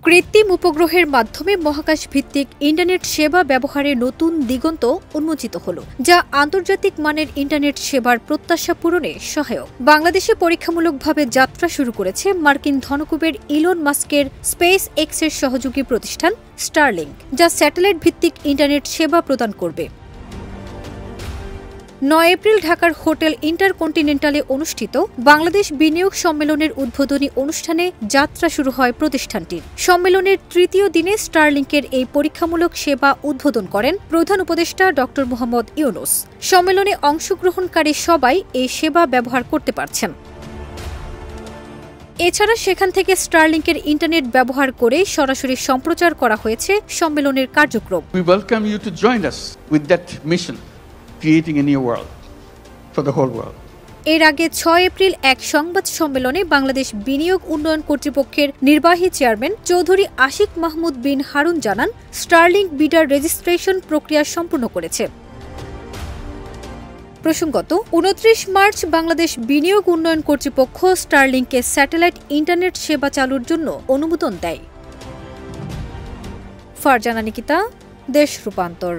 কৃত্রিম উপগ্রহের মাধ্যমে মহাকাশ ভিত্তিক ইন্টারনেট সেবা ব্যবহারের নতুন দিগন্ত উন্মোচিত হল, যা আন্তর্জাতিক মানের ইন্টারনেট সেবার প্রত্যাশা পূরণে সহায়ক। বাংলাদেশে পরীক্ষামূলকভাবে যাত্রা শুরু করেছে মার্কিন ধনকুবের ইলন মাস্কের স্পেস এক্সের সহযোগী প্রতিষ্ঠান স্টারলিংক, যা স্যাটেলাইট ভিত্তিক ইন্টারনেট সেবা প্রদান করবে। ৯ এপ্রিল ঢাকার হোটেল ইন্টারকন্টিনেন্টালে অনুষ্ঠিত বাংলাদেশ বিনিয়োগ সম্মেলনের উদ্বোধনী অনুষ্ঠানে যাত্রা শুরু হয় প্রতিষ্ঠানটির। সম্মেলনের তৃতীয় দিনে স্টারলিংকের এই পরীক্ষামূলক সেবা উদ্বোধন করেন প্রধান উপদেষ্টা ড. মোহাম্মদ ইউনূস। সম্মেলনে অংশগ্রহণকারী সবাই এই সেবা ব্যবহার করতে পারছেন। এছাড়া সেখান থেকে স্টারলিংকের ইন্টারনেট ব্যবহার করে সরাসরি সম্প্রচার করা হয়েছে সম্মেলনের কার্যক্রম। We welcome you to join us with that mission, creating a new world for the whole world. এর আগে ৬ এপ্রিল এক সংবাদ সম্মেলনে বাংলাদেশ বিনিয়োগ উন্নয়ন কর্তৃপক্ষের নির্বাহী চেয়ারম্যান চৌধুরী আশিক মাহমুদ বিন হারুন জানান, স্টারলিংক বিডার রেজিস্ট্রেশন প্রক্রিয়া সম্পূর্ণ করেছে। প্রসঙ্গত, ২৯ মার্চ বাংলাদেশ বিনিয়োগ উন্নয়ন কর্তৃপক্ষ স্টারলিংকে স্যাটেলাইট ইন্টারনেট সেবা চালুর জন্য অনুমোদন দেয়। ফারজানা নিকিতা, দেশ রূপান্তর।